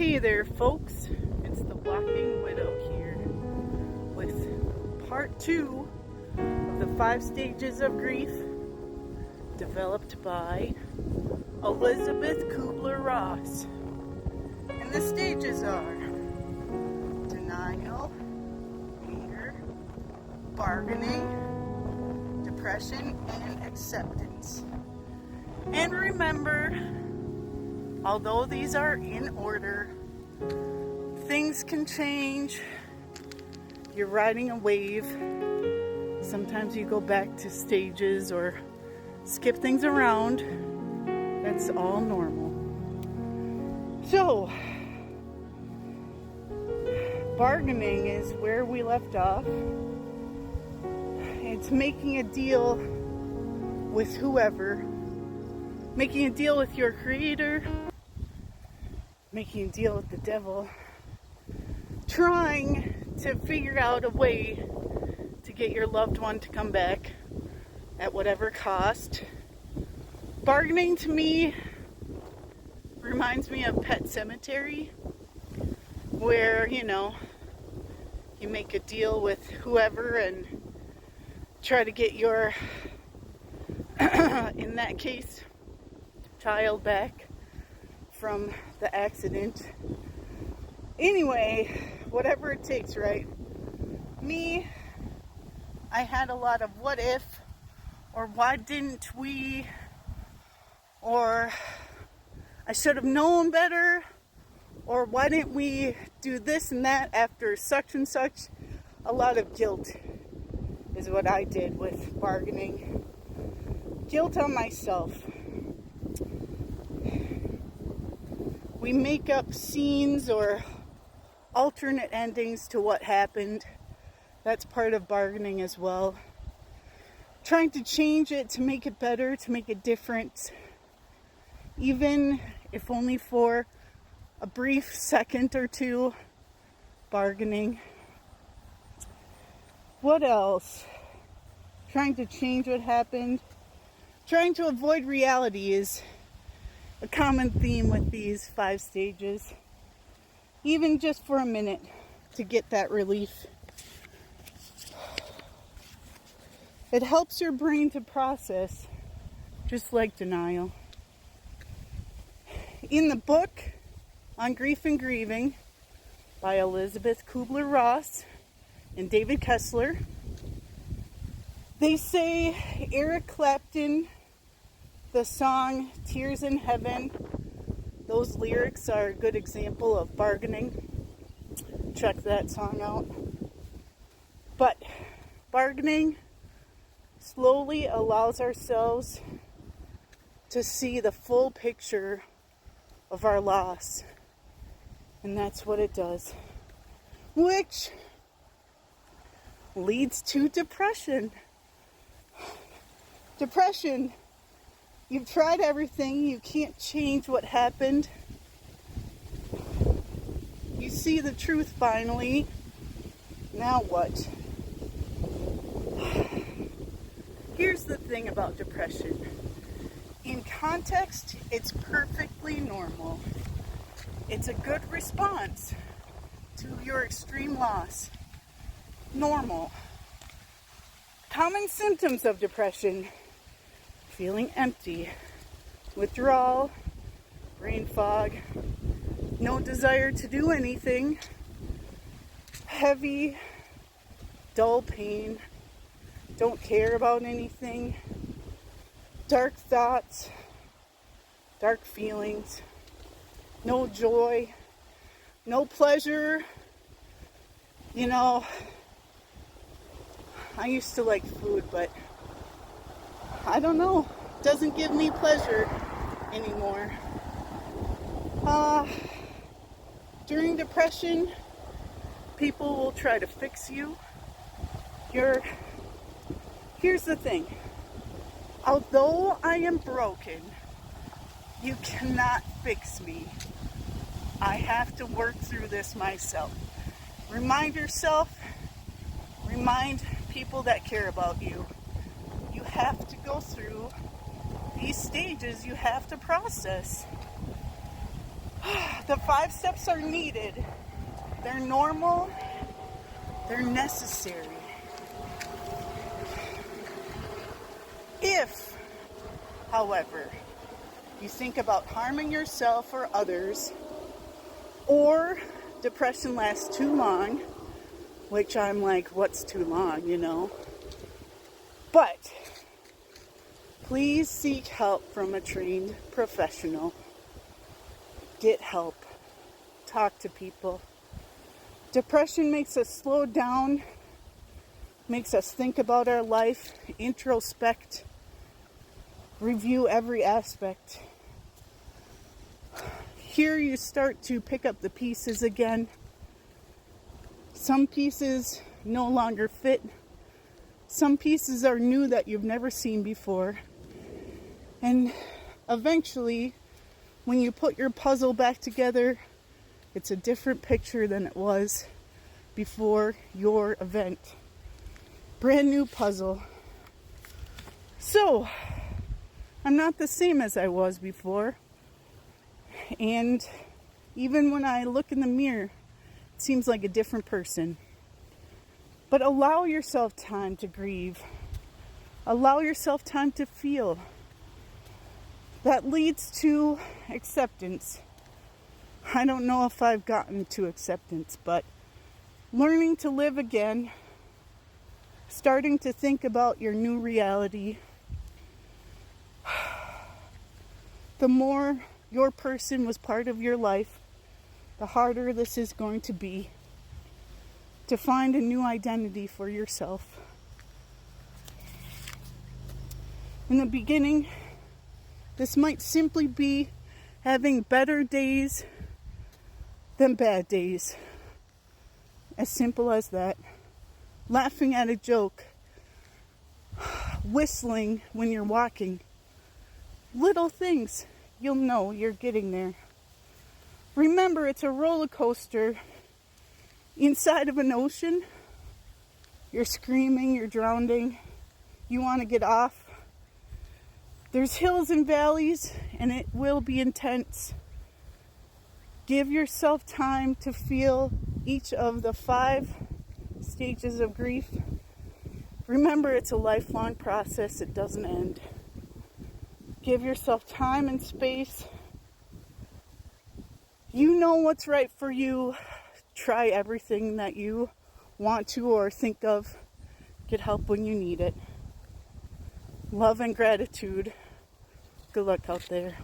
Hey there, folks. It's the Walking Widow here with part 2 of the 5 stages of grief developed by Elizabeth Kubler-Ross. And the stages are denial, anger, bargaining, depression, and acceptance. And remember, although these are in order, things can change. You're riding a wave. Sometimes you go back to stages or skip things around. That's all normal. So, bargaining is where we left off. It's making a deal with whoever, making a deal with your creator, making a deal with the devil, trying to figure out a way to get your loved one to come back at whatever cost. Bargaining to me reminds me of Pet Sematary, where, you make a deal with whoever and try to get your, in that case, child back from the accident. Anyway, whatever it takes, right? Me, I had a lot of what if, or why didn't we, or I should have known better, or why didn't we do this and that after such and such. A lot of guilt is what I did with bargaining. Guilt on myself. We make up scenes or alternate endings to what happened. That's part of bargaining as well. Trying to change it to make it better, to make it different. Even if only for a brief second or two. Bargaining. What else? Trying to change what happened. Trying to avoid reality is a common theme with these 5 stages, even just for a minute to get that relief. It helps your brain to process, just like denial. In the book on Grief and Grieving by Elizabeth Kubler-Ross and David Kessler, they say Eric Clapton, the song Tears in Heaven, those lyrics are a good example of bargaining. Check that song out. But bargaining slowly allows ourselves to see the full picture of our loss. And that's what it does. Which leads to depression. Depression. You've tried everything, you can't change what happened. You see the truth finally. Now what? Here's the thing about depression. In context, it's perfectly normal. It's a good response to your extreme loss. Normal. Common symptoms of depression: feeling empty, withdrawal, brain fog, no desire to do anything, heavy, dull pain, don't care about anything, dark thoughts, dark feelings, no joy, no pleasure. I used to like food, but I don't know. It doesn't give me pleasure anymore. During depression, people will try to fix you. Here's the thing. Although I am broken, you cannot fix me. I have to work through this myself. Remind yourself, remind people that care about you. You have to go through these stages, you have to process. The 5 steps are needed. They're normal. They're necessary. If, however, you think about harming yourself or others, or depression lasts too long, which I'm like, what's too long, you know? But please seek help from a trained professional. Get help. Talk to people. Depression makes us slow down, makes us think about our life, introspect, review every aspect. Here you start to pick up the pieces again. Some pieces no longer fit. Some pieces are new that you've never seen before. And eventually, when you put your puzzle back together, it's a different picture than it was before your event. Brand new puzzle. So, I'm not the same as I was before. And even when I look in the mirror, it seems like a different person. But allow yourself time to grieve. Allow yourself time to feel. That leads to acceptance. I don't know if I've gotten to acceptance, but learning to live again, starting to think about your new reality. The more your person was part of your life, the harder this is going to be to find a new identity for yourself. In the beginning, this might simply be having better days than bad days. As simple as that. Laughing at a joke. Whistling when you're walking. Little things. You'll know you're getting there. Remember, it's a roller coaster inside of an ocean. You're screaming, you're drowning. You want to get off. There's hills and valleys, and it will be intense. Give yourself time to feel each of the 5 stages of grief. Remember, it's a lifelong process. It doesn't end. Give yourself time and space. You know what's right for you. Try everything that you want to or think of. Get help when you need it. Love and gratitude. Good luck out there.